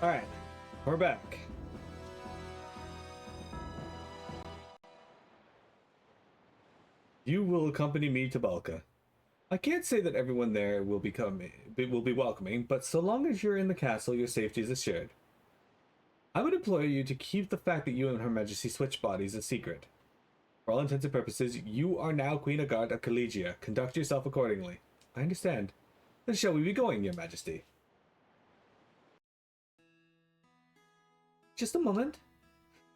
Alright, we're back. You will accompany me to Balka. I can't say that everyone there will be welcoming, but so long as you're in the castle, your safety is assured. I would implore you to keep the fact that you and Her Majesty switch bodies a secret. For all intents and purposes, you are now Queen Agard of Collegia. Conduct yourself accordingly. I understand. Then shall we be going, Your Majesty? Just a moment.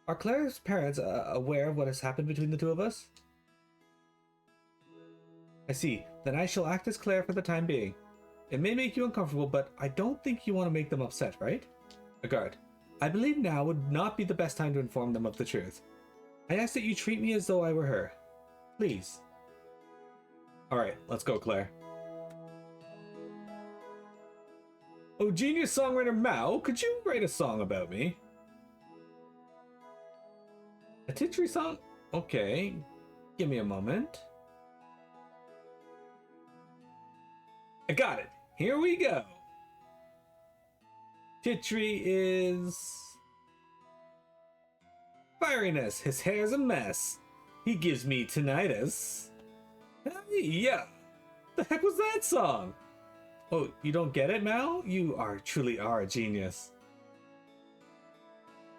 Are Claire's parents aware of what has happened between the two of us? I see. Then I shall act as Claire for the time being. It may make you uncomfortable, but I don't think you want to make them upset, right? Agard, I believe now would not be the best time to inform them of the truth. I ask that you treat me as though I were her. Please. Alright, let's go, Claire. Oh, genius songwriter Mao, could you write a song about me? A titchery song? Okay. Give me a moment. I got it. Here we go. Titchery is... Fieriness. His hair's a mess. He gives me tinnitus. Yeah. The heck was that song? Oh, you don't get it, Mal? You truly are a genius.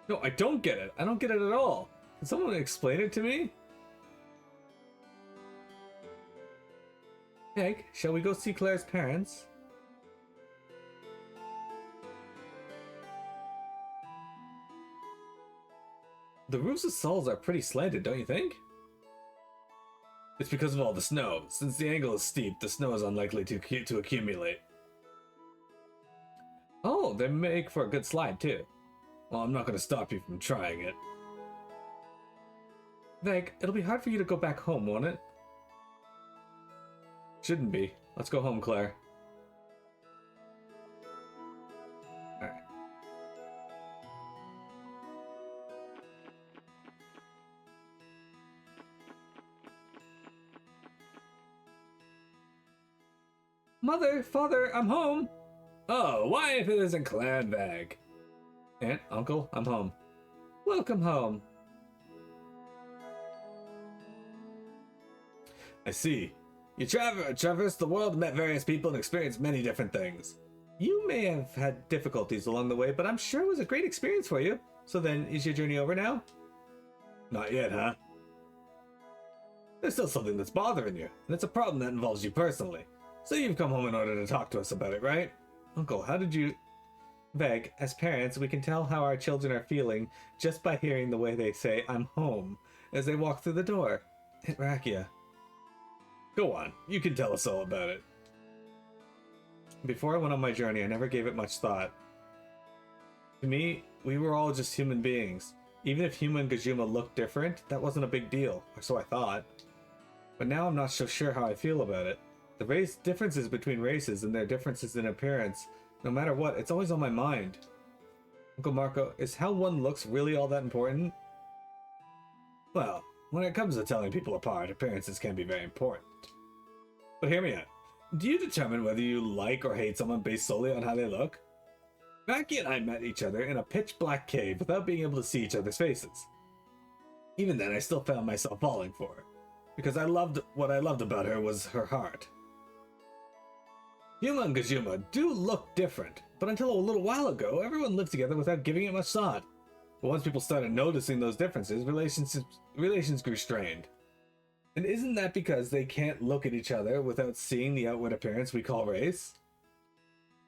No, I don't get it. I don't get it at all. Can someone explain it to me? Meg, shall we go see Claire's parents? The roofs of Sulz are pretty slanted, don't you think? It's because of all the snow. Since the angle is steep, the snow is unlikely to accumulate. Oh, they make for a good slide, too. Well, I'm not going to stop you from trying it. Meg, it'll be hard for you to go back home, won't it? Shouldn't be. Let's go home, Claire. Alright. Mother, father, I'm home. Oh, why if it isn't Clan Bag? Aunt, uncle, I'm home. Welcome home. I see. You traversed the world, met various people, and experienced many different things. You may have had difficulties along the way, but I'm sure it was a great experience for you. So then, is your journey over now? Not yet, huh? There's still something that's bothering you, and it's a problem that involves you personally. So you've come home in order to talk to us about it, right? Uncle, how did you... Veg, as parents, we can tell how our children are feeling just by hearing the way they say, I'm home, as they walk through the door. Rakia. Go on, you can tell us all about it. Before I went on my journey, I never gave it much thought. To me, we were all just human beings. Even if Huma and Gajuma looked different, that wasn't a big deal, or so I thought. But now I'm not so sure how I feel about it. The differences between races and their differences in appearance, no matter what, it's always on my mind. Uncle Marco, is how one looks really all that important? Well, when it comes to telling people apart, appearances can be very important. But hear me out. Do you determine whether you like or hate someone based solely on how they look? Mackie and I met each other in a pitch-black cave without being able to see each other's faces. Even then, I still found myself falling for her, because what I loved about her was her heart. Huma and Gajuma do look different, but until a little while ago, everyone lived together without giving it much thought. But once people started noticing those differences, relations grew strained. And isn't that because they can't look at each other without seeing the outward appearance we call race?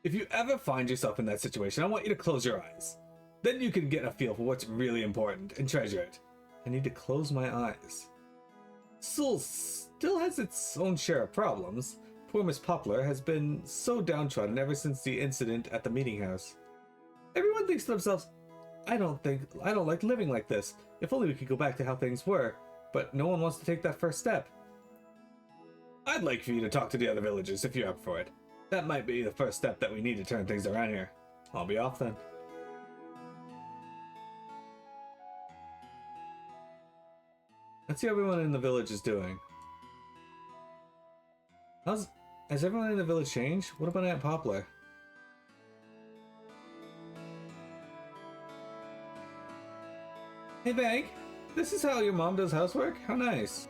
If you ever find yourself in that situation, I want you to close your eyes. Then you can get a feel for what's really important and treasure it. I need to close my eyes. Sulz still has its own share of problems. Poor Miss Poplar has been so downtrodden ever since the incident at the meeting house. Everyone thinks to themselves, I don't like living like this. If only we could go back to how things were. But no one wants to take that first step. I'd like for you to talk to the other villagers if you're up for it. That might be the first step that we need to turn things around here. I'll be off then. Let's see how everyone in the village is doing. Has everyone in the village changed? What about Aunt Poplar? Hey, Vag. This is how your mom does housework? How nice.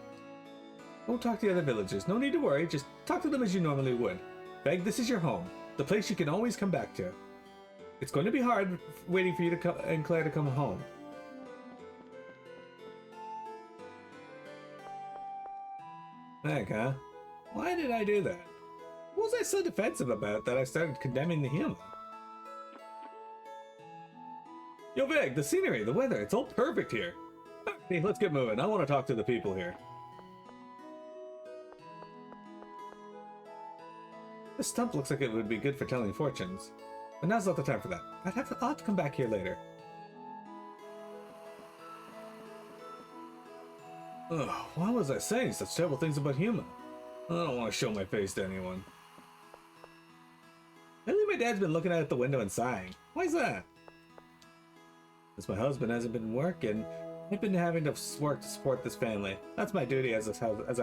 Don't talk to the other villagers. No need to worry. Just talk to them as you normally would. Vag, this is your home. The place you can always come back to. It's going to be hard waiting for you to come and Claire to come home. Vag, huh? Why did I do that? What was I so defensive about that I started condemning the human? Yo, Vag, the scenery, the weather, it's all perfect here. Hey, let's get moving. I want to talk to the people here. This stump looks like it would be good for telling fortunes. But now's not the time for that. I'll have to come back here later. Ugh, why was I saying such terrible things about Huma? I don't want to show my face to anyone. Lately my dad's been looking out at the window and sighing. Why's that? Since my husband hasn't been working, I've been having to work to support this family. That's my duty as a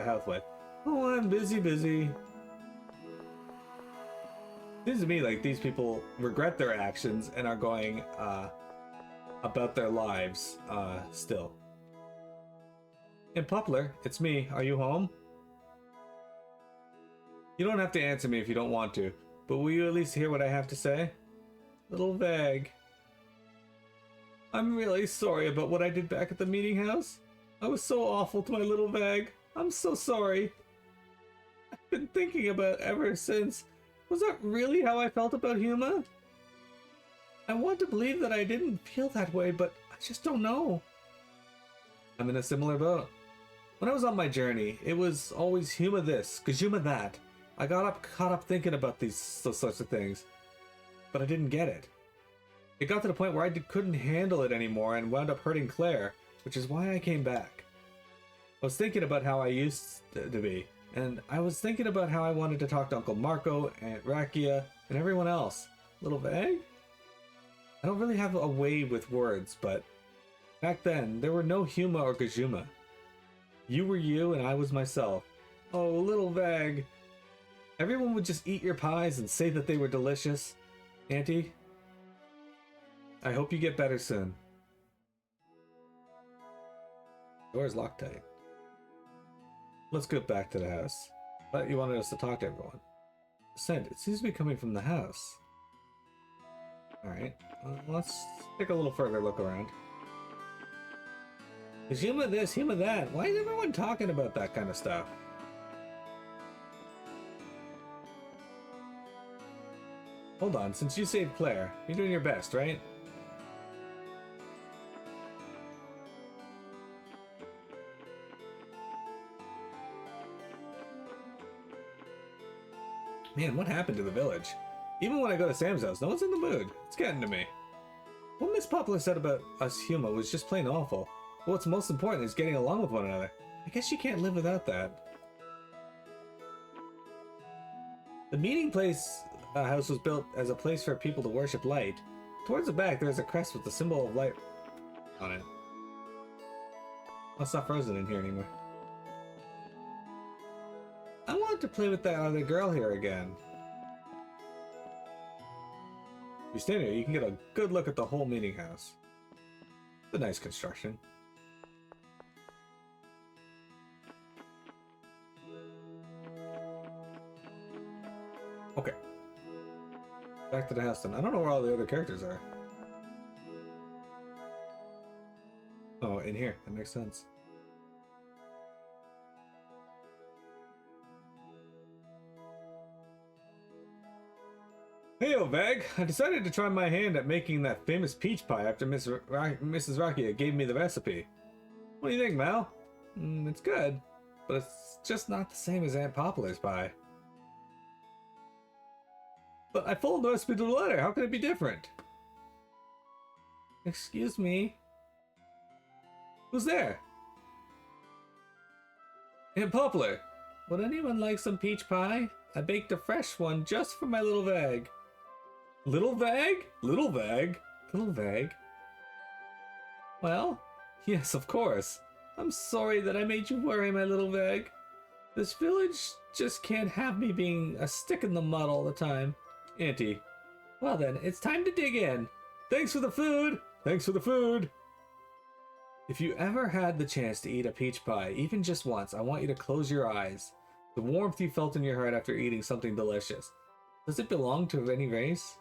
housewife. Oh, I'm busy. Seems to me like these people regret their actions and are going about their lives still. And Poplar, it's me. Are you home? You don't have to answer me if you don't want to, but will you at least hear what I have to say? Little Vag. I'm really sorry about what I did back at the meeting house. I was so awful to my little Vag. I'm so sorry. I've been thinking about it ever since. Was that really how I felt about Huma? I want to believe that I didn't feel that way, but I just don't know. I'm in a similar boat. When I was on my journey, it was always Huma this, Kazuma that. I got caught up thinking about those sorts of things, but I didn't get it. It got to the point where I couldn't handle it anymore and wound up hurting Claire, which is why I came back. I was thinking about how I used to be. And I was thinking about how I wanted to talk to Uncle Marco, Aunt Rakia, and everyone else. Little Vag? I don't really have a way with words, but back then, there were no Huma or Gajuma. You were you and I was myself. Oh, little Vag. Everyone would just eat your pies and say that they were delicious. Auntie, I hope you get better soon. Door's locked tight. Let's get back to the house. I thought you wanted us to talk to everyone. Scent, it seems to be coming from the house. Alright, let's take a little further look around. Is Huma this, Huma that? Why is everyone talking about that kind of stuff? Hold on, since you saved Claire, you're doing your best, right? Man, what happened to the village? Even when I go to Sam's house, no one's in the mood. It's getting to me. What Miss Poplar said about us Huma was just plain awful. What's most important is getting along with one another. I guess you can't live without that. The meeting place house was built as a place for people to worship light. Towards the back, there is a crest with the symbol of light on it. Oh, it's not frozen in here anymore. I want to play with that other girl here again. If you stand here, you can get a good look at the whole meeting house. It's a nice construction. Okay. Back to the house then. I don't know where all the other characters are. Oh, in here. That makes sense. Hey, Vag, I decided to try my hand at making that famous peach pie after Mrs. Rakia gave me the recipe. What do you think, Mal? It's good, but it's just not the same as Aunt Poplar's pie. But I followed the recipe to the letter. How could it be different? Excuse me? Who's there? Aunt Poplar. Would anyone like some peach pie? I baked a fresh one just for my little Vag. Little Vag? Little Vag? Little Vag? Well, yes, of course. I'm sorry that I made you worry, my little Vag. This village just can't have me being a stick in the mud all the time. Auntie. Well then, it's time to dig in. Thanks for the food! Thanks for the food! If you ever had the chance to eat a peach pie, even just once, I want you to close your eyes. The warmth you felt in your heart after eating something delicious. Does it belong to any race?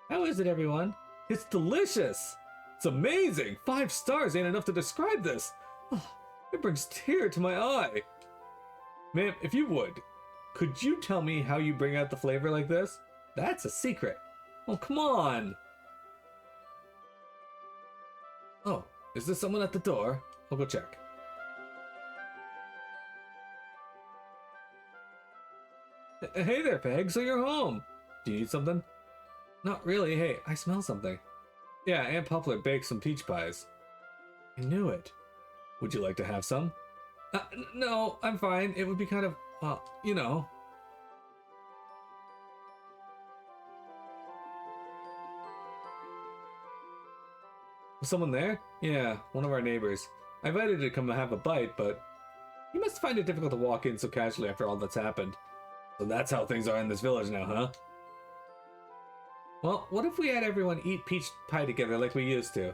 How is it, everyone? It's delicious! It's amazing! 5 stars ain't enough to describe this! Oh, it brings tear to my eye! Ma'am, if you would, could you tell me how you bring out the flavor like this? That's a secret. Oh, come on! Oh, is there someone at the door? I'll go check. Hey there, Peg, so you're home. Do you need something? Not really. Hey, I smell something. Yeah, Aunt Poplar baked some peach pies. I knew it. Would you like to have some? No, I'm fine. It would be kind of, you know. Was someone there? Yeah, one of our neighbors. I invited her to come and have a bite, but you must find it difficult to walk in so casually after all that's happened. So that's how things are in this village now, huh? Well, what if we had everyone eat peach pie together like we used to?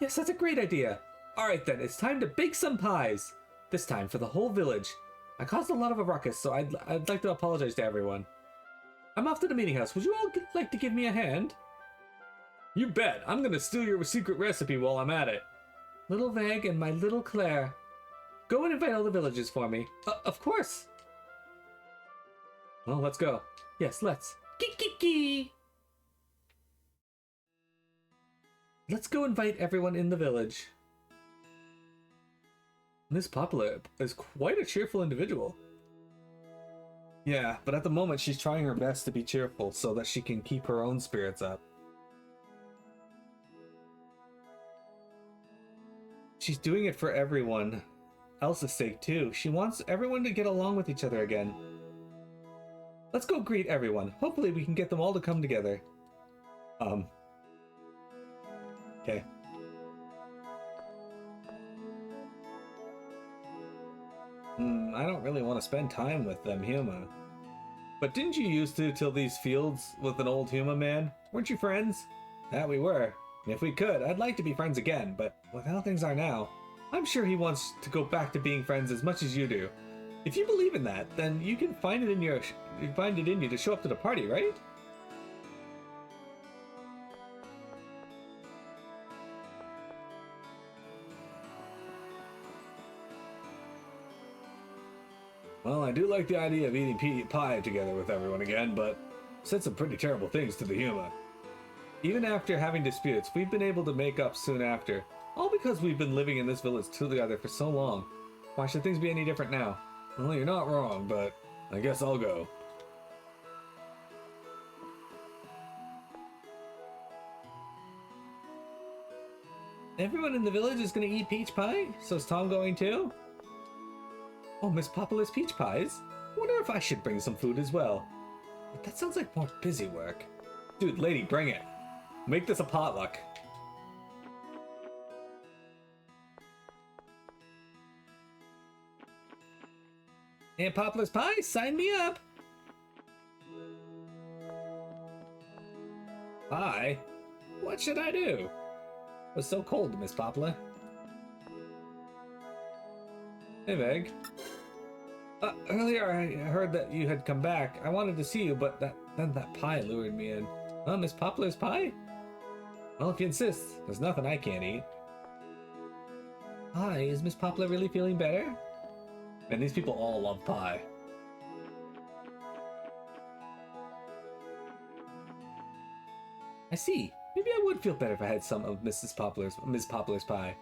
Yes, that's a great idea. Alright then, it's time to bake some pies. This time for the whole village. I caused a lot of a ruckus, so I'd like to apologize to everyone. I'm off to the meeting house. Would you all like to give me a hand? You bet. I'm gonna steal your secret recipe while I'm at it. Little Vag and my little Claire. Go and invite all the villagers for me. Of course. Well, let's go. Yes, let's. Kiki. Let's go invite everyone in the village. Miss Poplar is quite a cheerful individual. Yeah, but at the moment she's trying her best to be cheerful so that she can keep her own spirits up. She's doing it for everyone else's sake too. She wants everyone to get along with each other again. Let's go greet everyone. Hopefully we can get them all to come together. Okay. I don't really want to spend time with them Huma. But didn't you used to till these fields with an old Huma man? Weren't you friends? That we were. And if we could, I'd like to be friends again, but with how things are now, I'm sure he wants to go back to being friends as much as you do. If you believe in that, then you can find it in you to show up to the party, right? Well, I do like the idea of eating pie together with everyone again, but said some pretty terrible things to the Huma. Even after having disputes, we've been able to make up soon after, all because we've been living in this village together for so long. Why should things be any different now? Well, you're not wrong, but I guess I'll go. Everyone in the village is going to eat peach pie? So is Tom going too? Oh, Miss Poplar's peach pies? I wonder if I should bring some food as well. But that sounds like more busy work. Dude, lady, bring it. Make this a potluck. Aunt Poplar's pie, sign me up. Pie? What should I do? It was so cold, Miss Poplar. Hey, Meg. Earlier I heard that you had come back. I wanted to see you, but then that pie lured me in. Miss Poplar's pie? Well, if you insist, there's nothing I can't eat. Hi, is Miss Poplar really feeling better? Man, these people all love pie. I see. Maybe I would feel better if I had some of Miss Poplar's pie.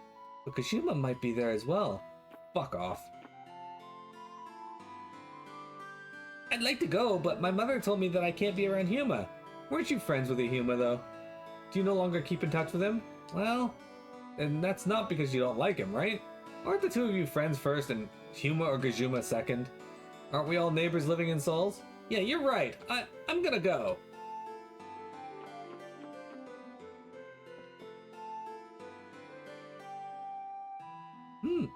But Kashima might be there as well. Fuck off. I'd like to go, but my mother told me that I can't be around Huma. Weren't you friends with the Huma, though? Do you no longer keep in touch with him? Well, and that's not because you don't like him, right? Aren't the two of you friends first and Huma or Gajuma second? Aren't we all neighbors living in Sulz? Yeah, you're right. I'm gonna go.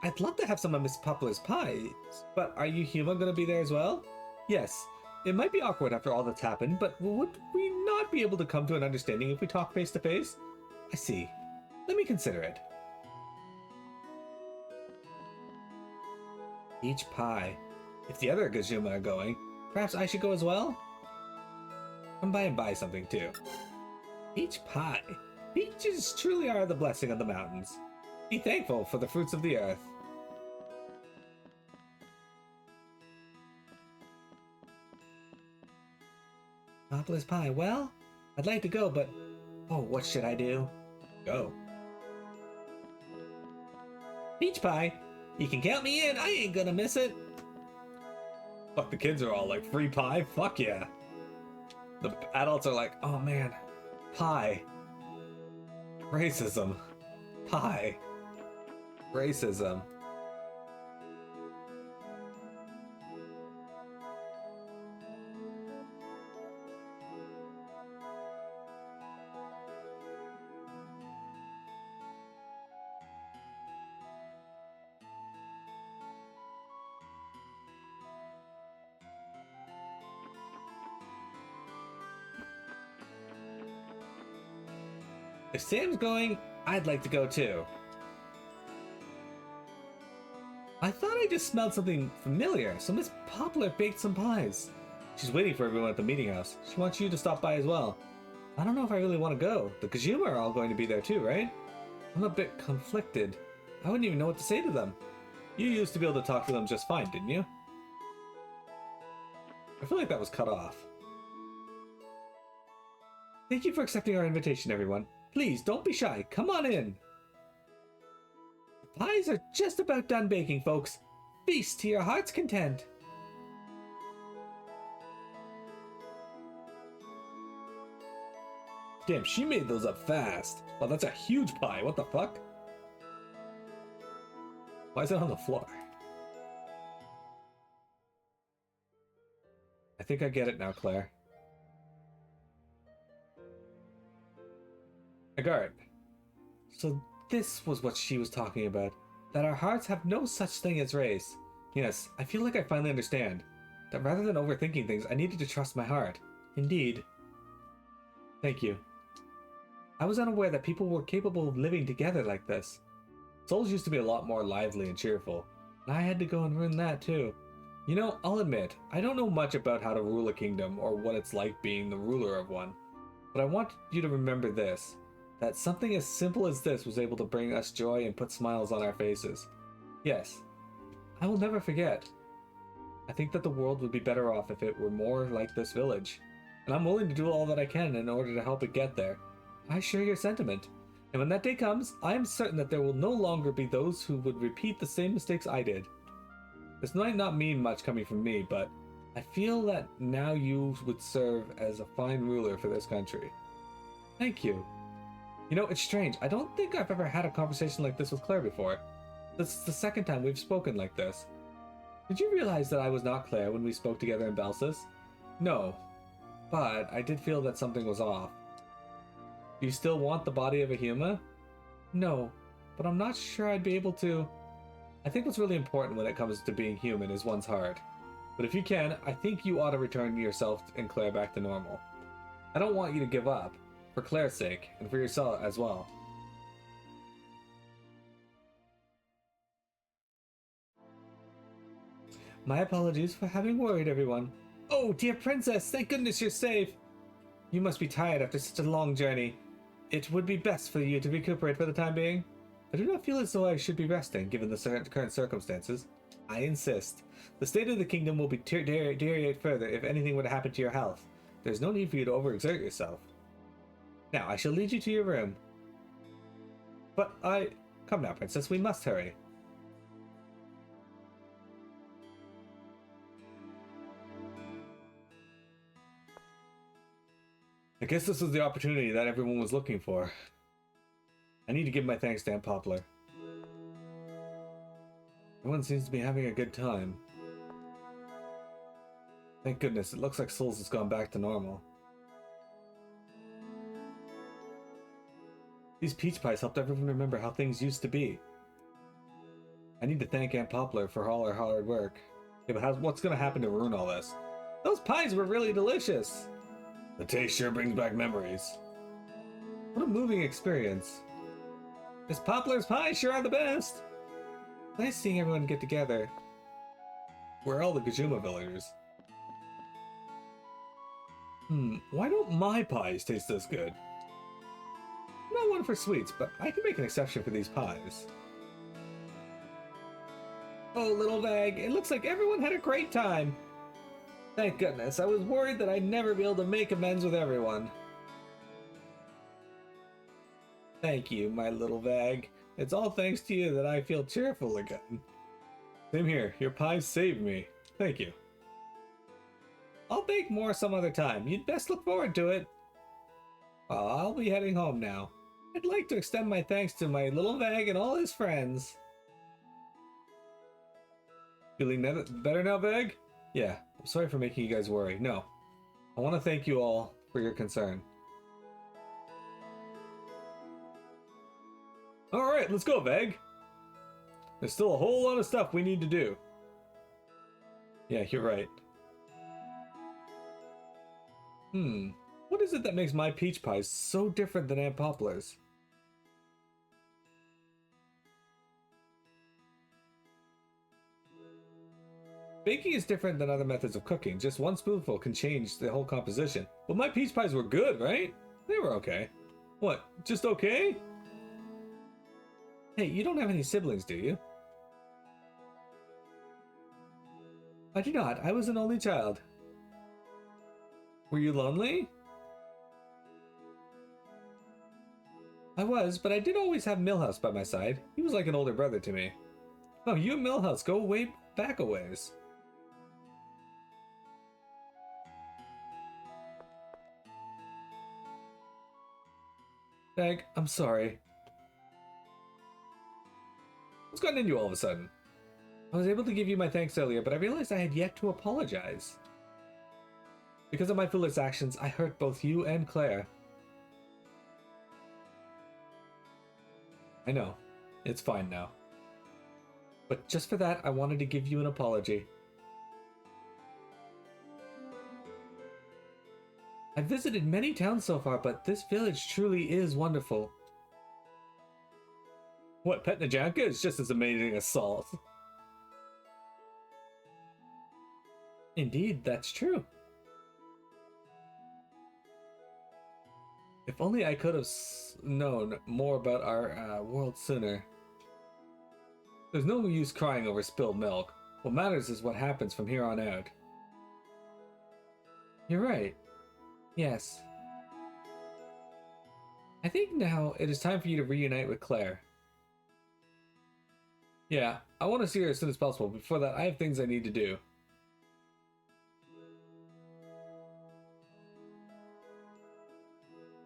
I'd love to have some of Miss Poplar's pies, but are you Huma gonna be there as well? Yes. It might be awkward after all that's happened, but would we not be able to come to an understanding if we talk face to face? I see. Let me consider it. Peach pie. If the other Gazuma are going, perhaps I should go as well? Come by and buy something too. Peach pie. Peaches truly are the blessing of the mountains. Be thankful for the fruits of the earth. Poplar's pie. Well, I'd like to go, but... Oh, what should I do? Go. Peach pie? You can count me in. I ain't gonna miss it. Fuck, the kids are all like, free pie? Fuck yeah. The adults are like, oh man, pie. Racism. Pie. Racism. If Sam's going, I'd like to go too. I thought I just smelled something familiar, so Miss Poplar baked some pies. She's waiting for everyone at the meeting house. She wants you to stop by as well. I don't know if I really want to go. The Kazuma are all going to be there too, right? I'm a bit conflicted. I wouldn't even know what to say to them. You used to be able to talk to them just fine, didn't you? I feel like that was cut off. Thank you for accepting our invitation, everyone. Please, don't be shy. Come on in. The pies are just about done baking, folks. Feast to your heart's content. Damn, she made those up fast. Well, that's a huge pie. What the fuck? Why is it on the floor? I think I get it now, Claire. Agard. So this was what she was talking about. That our hearts have no such thing as race. Yes, I feel like I finally understand. That rather than overthinking things, I needed to trust my heart. Indeed. Thank you. I was unaware that people were capable of living together like this. Sulz used to be a lot more lively and cheerful, and I had to go and ruin that too. You know, I'll admit, I don't know much about how to rule a kingdom or what it's like being the ruler of one. But I want you to remember this. That something as simple as this was able to bring us joy and put smiles on our faces. Yes, I will never forget. I think that the world would be better off if it were more like this village, and I'm willing to do all that I can in order to help it get there. I share your sentiment, and when that day comes, I am certain that there will no longer be those who would repeat the same mistakes I did. This might not mean much coming from me, but I feel that now you would serve as a fine ruler for this country. Thank you. You know, it's strange. I don't think I've ever had a conversation like this with Claire before. This is the second time we've spoken like this. Did you realize that I was not Claire when we spoke together in Belsis? No, but I did feel that something was off. Do you still want the body of a Huma? No, but I'm not sure I'd be able to. I think what's really important when it comes to being human is one's heart. But if you can, I think you ought to return yourself and Claire back to normal. I don't want you to give up. For Claire's sake, and for yourself as well. My apologies for having worried everyone. Oh, dear princess, thank goodness you're safe. You must be tired after such a long journey. It would be best for you to recuperate for the time being. I do not feel as though I should be resting, given the current circumstances. I insist. The state of the kingdom will deteriorate further if anything were to happen to your health. There's no need for you to overexert yourself. Now, I shall lead you to your room. But Come now, princess, we must hurry. I guess this was the opportunity that everyone was looking for. I need to give my thanks to Aunt Poplar. Everyone seems to be having a good time. Thank goodness, it looks like Sulz has gone back to normal. These peach pies helped everyone remember how things used to be. I need to thank Aunt Poplar for all her hard work. Yeah, but what's going to happen to ruin all this? Those pies were really delicious! The taste sure brings back memories. What a moving experience. Miss Poplar's pies sure are the best! Nice seeing everyone get together. Where are all the Kajuma villagers? Why don't my pies taste this good? I'm not one for sweets, but I can make an exception for these pies. Oh, little Vag, it looks like everyone had a great time. Thank goodness, I was worried that I'd never be able to make amends with everyone. Thank you, my little Vag. It's all thanks to you that I feel cheerful again. Same here, your pies saved me. Thank you. I'll bake more some other time. You'd best look forward to it. Well, I'll be heading home now. I'd like to extend my thanks to my little Vag and all his friends. Feeling better now, Vag? Yeah, I'm sorry for making you guys worry. No, I want to thank you all for your concern. Alright, let's go, Vag. There's still a whole lot of stuff we need to do. Yeah, you're right. What is it that makes my peach pies so different than Aunt Poplar's? Baking is different than other methods of cooking. Just one spoonful can change the whole composition. But my peach pies were good, right? They were okay. What, just okay? Hey, you don't have any siblings, do you? I do not. I was an only child. Were you lonely? I was, but I did always have Millhouse by my side. He was like an older brother to me. Oh, you and Millhouse go way back a ways. Meg, I'm sorry. What's gotten into you all of a sudden? I was able to give you my thanks earlier, but I realized I had yet to apologize. Because of my foolish actions, I hurt both you and Claire. I know. It's fine now. But just for that, I wanted to give you an apology. I've visited many towns so far, but this village truly is wonderful. What, Petnajanka is just as amazing as Sulz. Indeed, that's true. If only I could have known more about our world sooner. There's no use crying over spilled milk. What matters is what happens from here on out. You're right. Yes. I think now it is time for you to reunite with Claire. Yeah, I want to see her as soon as possible. Before that, I have things I need to do.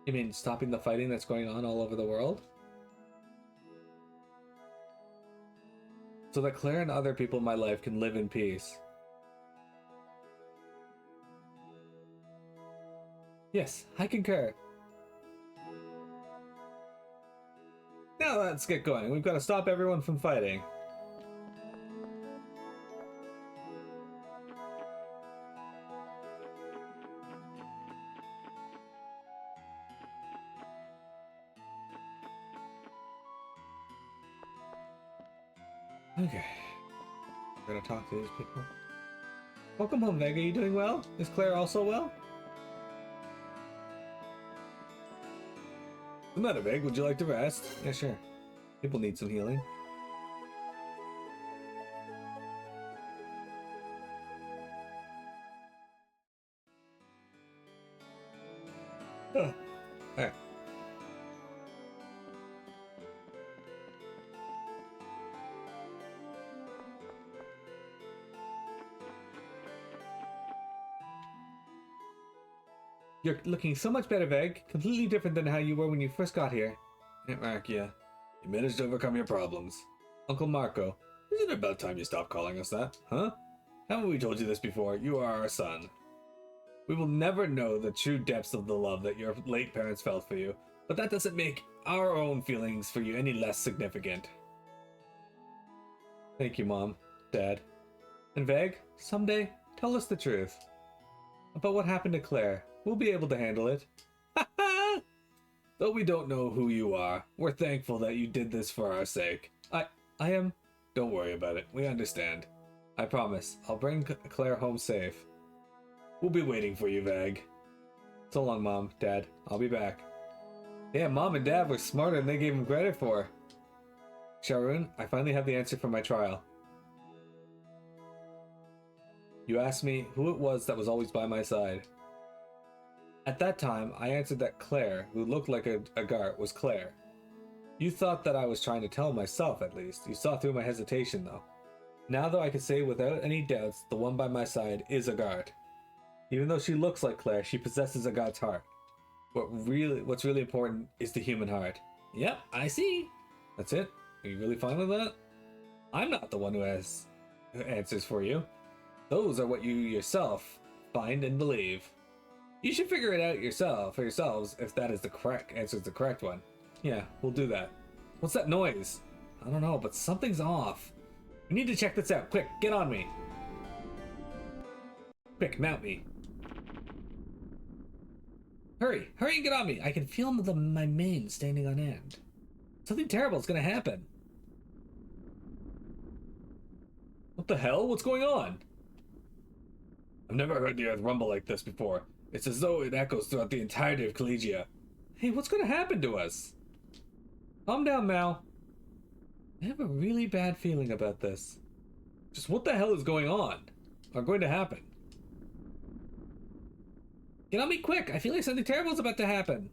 You mean stopping the fighting that's going on all over the world? So that Claire and other people in my life can live in peace. Yes, I concur. Now let's get going. We've got to stop everyone from fighting. Okay. We're gonna talk to these people. Welcome home, Vega. You doing well? Is Claire also well? What's the matter, Veg? Would you like to rest? Yeah, sure. People need some healing. Oh. Alright. You're looking so much better, Veg. Completely different than how you were when you first got here. Aunt Markia, you managed to overcome your problems. Uncle Marco, isn't it about time you stopped calling us that, huh? Haven't we told you this before? You are our son. We will never know the true depths of the love that your late parents felt for you, but that doesn't make our own feelings for you any less significant. Thank you, Mom, Dad. And Veg, someday, tell us the truth. About what happened to Claire. We'll be able to handle it. Ha ha! Though we don't know who you are, we're thankful that you did this for our sake. I am... Don't worry about it. We understand. I promise. I'll bring Claire home safe. We'll be waiting for you, Vag. So long, Mom, Dad. I'll be back. Damn, Mom and Dad were smarter than they gave him credit for. Sharon, I finally have the answer for my trial. You asked me who it was that was always by my side. At that time, I answered that Claire, who looked like a Gart, was Claire. You thought that I was trying to tell myself, at least. You saw through my hesitation, though. Now, though, I can say without any doubts, the one by my side is a Gart. Even though she looks like Claire, she possesses a Gart's heart. What's really important is the human heart. Yep, I see. That's it? Are you really fine with that? I'm not the one who has answers for you. Those are what you yourself find and believe. You should figure it out for yourselves if that is the correct one. Yeah, we'll do that. What's that noise? I don't know, but something's off. We need to check this out. Quick, get on me. Quick, mount me. Hurry and get on me. I can feel my mane standing on end. Something terrible is gonna happen. What the hell? What's going on? I've never heard the earth rumble like this before. It's as though it echoes throughout the entirety of Collegia. Hey, what's gonna happen to us? Calm down, Mal. I have a really bad feeling about this. Just what the hell is going on? Or going to happen? Get on me quick! I feel like something terrible is about to happen.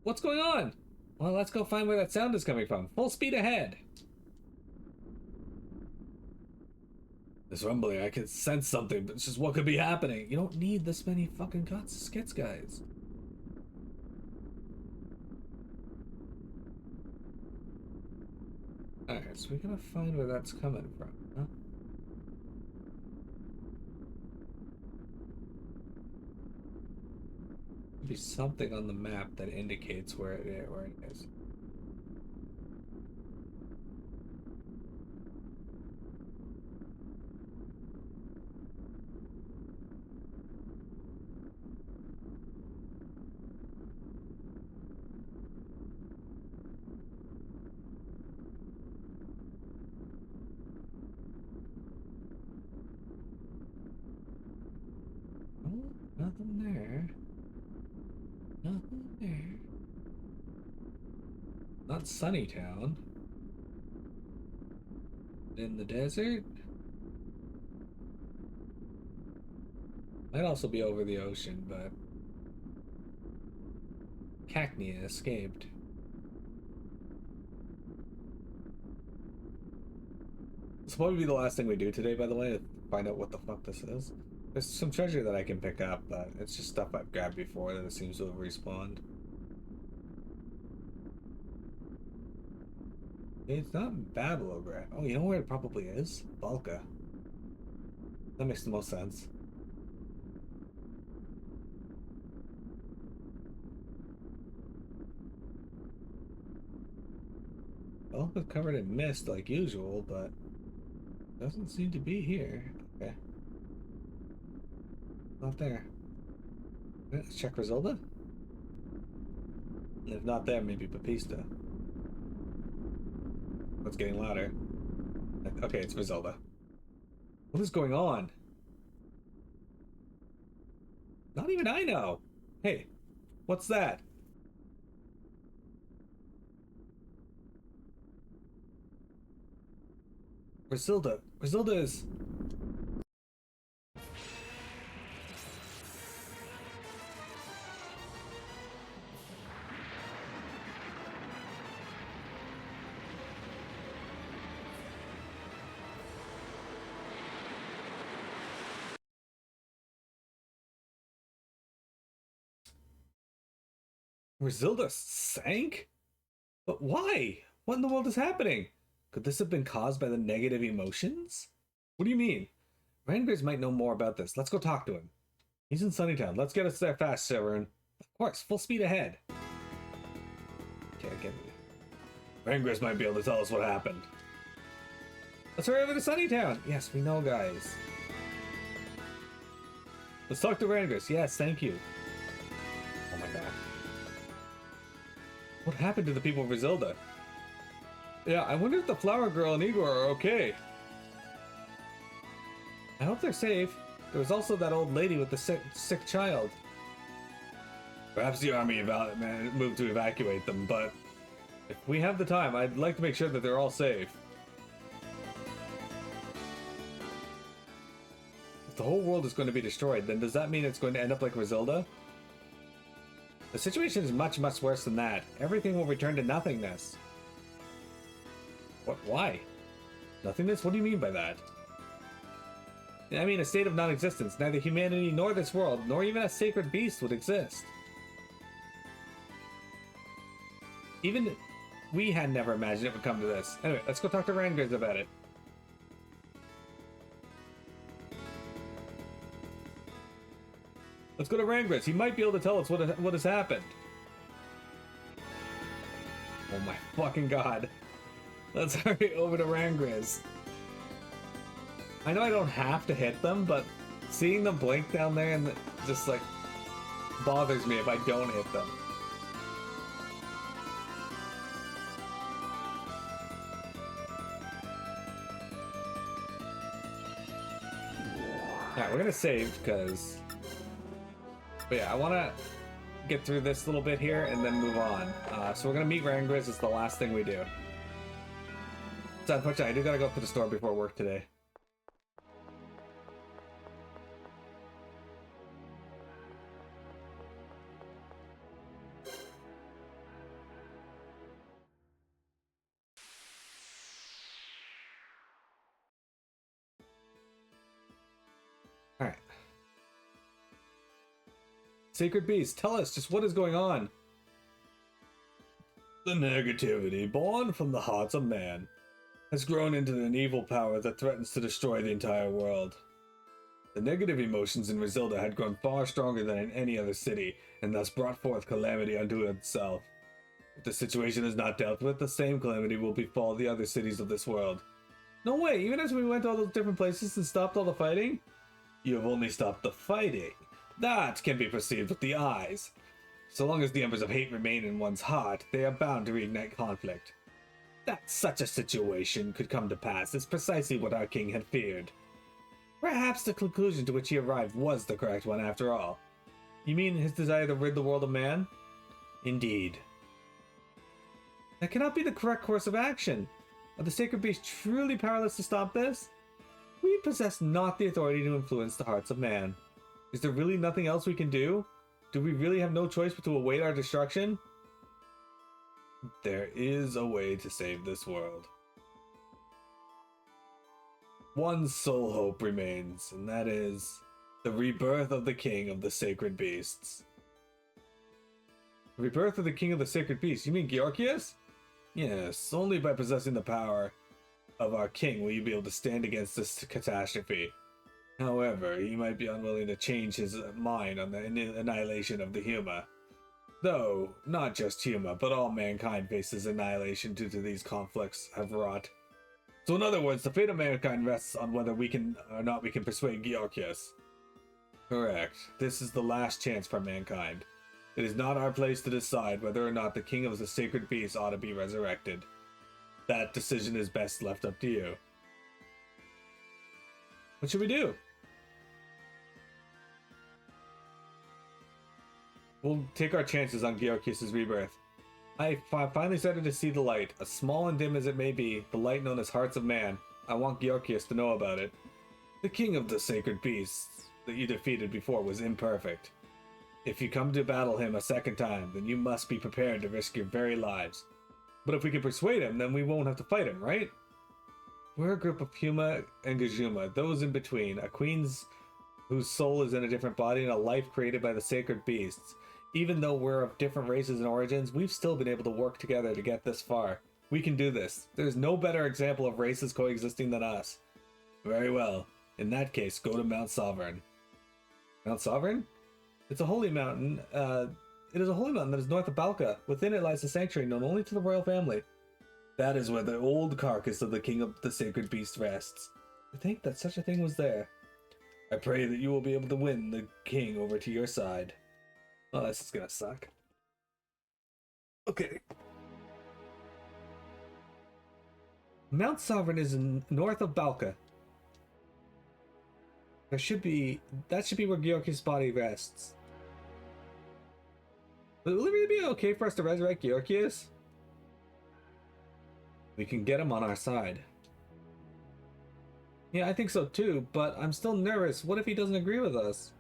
What's going on? Well, let's go find where that sound is coming from. Full speed ahead. This rumbling, I can sense something, but it's just what could be happening. You don't need this many fucking skits, guys. Alright, so we gotta find where that's coming from, huh? There'll be something on the map that indicates where it is. Nothing there. Nothing there. Not Sunnytown. In the desert? Might also be over the ocean, but Cacnea escaped. This will probably be the last thing we do today, by the way, to find out what the fuck this is. There's some treasure that I can pick up, but it's just stuff I've grabbed before that it seems to have respawned. It's not Babylograd. Oh, you know where it probably is? Balka. That makes the most sense. Balka's covered in mist like usual, but doesn't seem to be here. Okay. Not there. Let's check Rosalda. If not there, maybe Baptista. It's getting louder. Okay, it's Rosalda. What is going on? Not even I know. Hey, what's that? Rosalda. Rosalda is... Rosalda sank? But why? What in the world is happening? Could this have been caused by the negative emotions? What do you mean? Rangers might know more about this. Let's go talk to him. He's in Sunnytown. Let's get us there fast, Severin. Of course, full speed ahead. Okay, I get it. Rangers might be able to tell us what happened. Let's hurry over to Sunnytown. Yes, we know, guys. Let's talk to Rangers. Yes, thank you. Oh my god. What happened to the people of Brazilda? Yeah, I wonder if the flower girl and Igor are okay. I hope they're safe. There was also that old lady with the sick child. Perhaps the army moved to evacuate them, but if we have the time, I'd like to make sure that they're all safe. If the whole world is going to be destroyed, then does that mean it's going to end up like Brazilda? The situation is much, much worse than that. Everything will return to nothingness. What? Why? Nothingness? What do you mean by that? I mean, a state of non-existence. Neither humanity nor this world, nor even a sacred beast would exist. Even we had never imagined it would come to this. Anyway, let's go talk to Rangers about it. Let's go to Rangris. He might be able to tell us what has happened. Oh my fucking god. Let's hurry over to Rangris. I know I don't have to hit them, but seeing them blink down there and just like bothers me if I don't hit them. Alright, we're gonna save because... But yeah, I want to get through this little bit here and then move on. So we're gonna meet Rangris. It's the last thing we do. It's unfortunate. I do gotta go to the store before work today. Alright. Sacred Beast, tell us just what is going on. The negativity born from the hearts of man has grown into an evil power that threatens to destroy the entire world. The negative emotions in Brazilda had grown far stronger than in any other city, and thus brought forth calamity unto itself. If the situation is not dealt with, the same calamity will befall the other cities of this world. No way, even as we went to all those different places and stopped all the fighting? You have only stopped the fighting. That can be perceived with the eyes. So long as the embers of hate remain in one's heart, they are bound to reignite conflict. That such a situation could come to pass is precisely what our king had feared. Perhaps the conclusion to which he arrived was the correct one after all. You mean his desire to rid the world of man? Indeed. That cannot be the correct course of action. Are the sacred beasts truly powerless to stop this? We possess not the authority to influence the hearts of man. Is there really nothing else we can do? Do we really have no choice but to await our destruction? There is a way to save this world. One sole hope remains, and that is the rebirth of the king of the sacred beasts. Rebirth of the king of the sacred beasts? You mean Georgius? Yes, only by possessing the power of our king will you be able to stand against this catastrophe. However, he might be unwilling to change his mind on the annihilation of the Huma. Though, not just Huma, but all mankind faces annihilation due to these conflicts have wrought. So in other words, the fate of mankind rests on whether we can or not we can persuade Georgius. Correct. This is the last chance for mankind. It is not our place to decide whether or not the king of the sacred beasts ought to be resurrected. That decision is best left up to you. What should we do? We'll take our chances on Georgius' rebirth. I finally started to see the light. As small and dim as it may be, the light known as Hearts of Man. I want Georgius to know about it. The king of the sacred beasts that you defeated before was imperfect. If you come to battle him a second time, then you must be prepared to risk your very lives. But if we can persuade him, then we won't have to fight him, right? We're a group of Huma and Gajuma, those in between, a queen's whose soul is in a different body and a life created by the sacred beasts. Even though we're of different races and origins, we've still been able to work together to get this far. We can do this. There's no better example of races coexisting than us. Very well. In that case, go to Mount Sovereign. Mount Sovereign? It's a holy mountain. It is a holy mountain that is north of Balka. Within it lies a sanctuary known only to the royal family. That is where the old carcass of the king of the sacred beast rests. To think that such a thing was there. I pray that you will be able to win the king over to your side. Oh, this is gonna suck. Okay. Mount Sovereign is north of Balka. That should be where Georgios' body rests. Will it really be okay for us to resurrect Georgios? We can get him on our side. Yeah, I think so too, but I'm still nervous. What if he doesn't agree with us?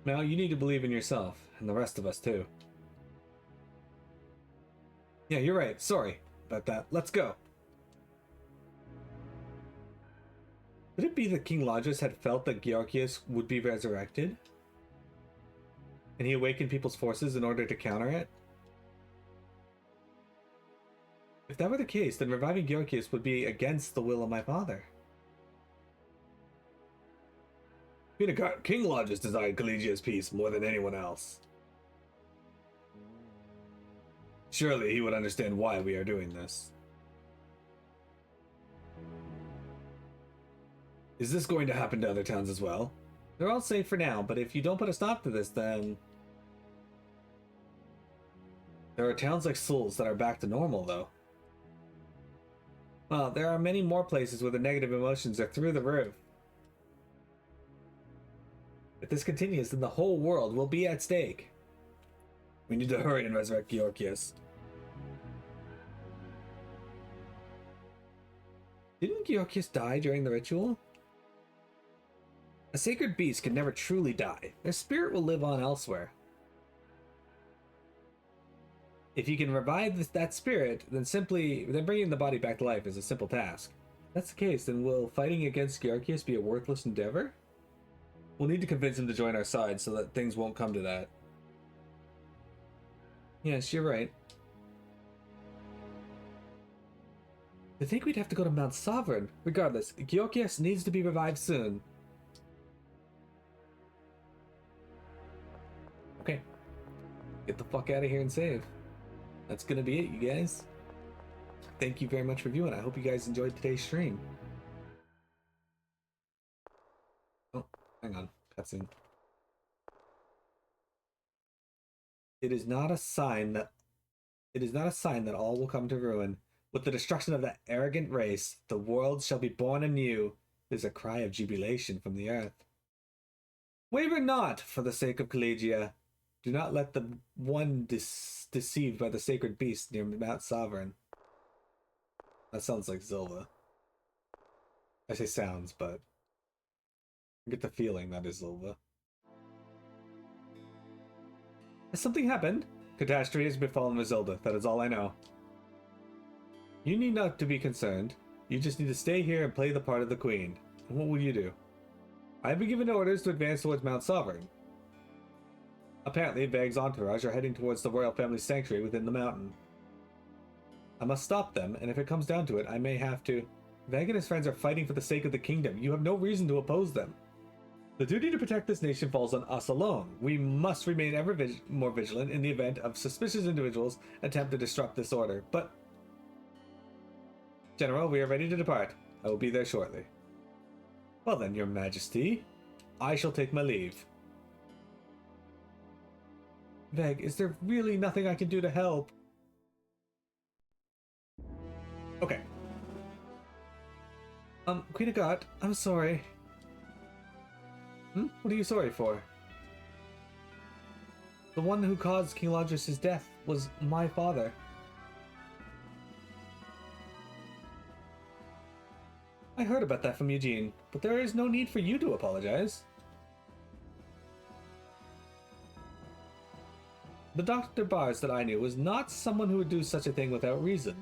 Now, you need to believe in yourself, and the rest of us too. Yeah, you're right. Sorry about that. Let's go. Could it be that King Lodges had felt that Georgios would be resurrected? And he awakened people's forces in order to counter it? If that were the case, then reviving Georgios would be against the will of my father. King Lodges desired Collegia's peace more than anyone else. Surely he would understand why we are doing this. Is this going to happen to other towns as well? They're all safe for now, but if you don't put a stop to this, then... There are towns like Sulz that are back to normal, though. Well, there are many more places where the negative emotions are through the roof. If this continues, then the whole world will be at stake. We need to hurry and resurrect Georgios. Didn't Georgios die during the ritual? A sacred beast can never truly die. Their spirit will live on elsewhere. If you can revive that spirit, then bringing the body back to life is a simple task. If that's the case, then will fighting against Georgios be a worthless endeavor? We'll need to convince him to join our side so that things won't come to that. Yes, you're right. I think we'd have to go to Mount Sovereign. Regardless, Georgios needs to be revived soon. Okay. Get the fuck out of here and save. That's gonna be it, you guys. Thank you very much for viewing. I hope you guys enjoyed today's stream. Oh, hang on. Cutscene. It is not a sign that all will come to ruin. With the destruction of that arrogant race, the world shall be born anew. There's a cry of jubilation from the earth. Waver not, for the sake of Collegia. Do not let the one deceived by the sacred beast near Mount Sovereign. That sounds like Zilva. I say sounds, but I get the feeling that is Zilva. Has something happened? Catastrophe has befallen Mazilda. That is all I know. You need not to be concerned. You just need to stay here and play the part of the queen. And what will you do? I have been given orders to advance towards Mount Sovereign. Apparently, Vag's entourage are heading towards the royal family's sanctuary within the mountain. I must stop them, and if it comes down to it, I may have to. Vag and his friends are fighting for the sake of the kingdom. You have no reason to oppose them. The duty to protect this nation falls on us alone. We must remain ever more vigilant in the event of suspicious individuals attempt to disrupt this order. But, General, we are ready to depart. I will be there shortly. Well then, Your Majesty, I shall take my leave. Vag, is there really nothing I can do to help? Okay. Queen of God, I'm sorry. What are you sorry for? The one who caused King Lodges' death was my father. I heard about that from Eugene, but there is no need for you to apologize. The Dr. Bars that I knew was not someone who would do such a thing without reason.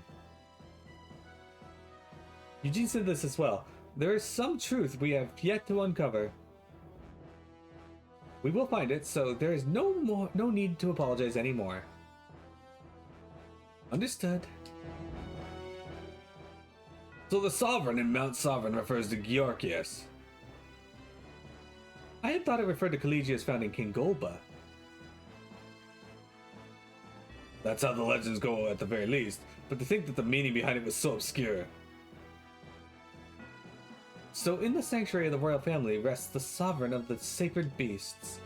Eugene said this as well. There is some truth we have yet to uncover. We will find it, so there is no need to apologize anymore. Understood. So the Sovereign in Mount Sovereign refers to Georgios. I had thought it referred to Collegia's founding King Golba. That's how the legends go at the very least, but to think that the meaning behind it was so obscure. So in the sanctuary of the royal family rests the sovereign of the sacred beasts.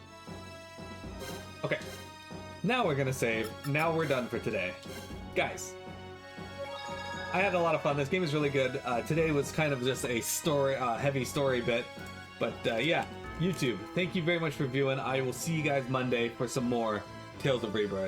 Okay. Now we're gonna save. Now we're done for today. Guys, I had a lot of fun. This game is really good. Today was kind of just a story, heavy story bit. But yeah, YouTube, thank you very much for viewing. I will see you guys Monday for some more Tales of Rebirth.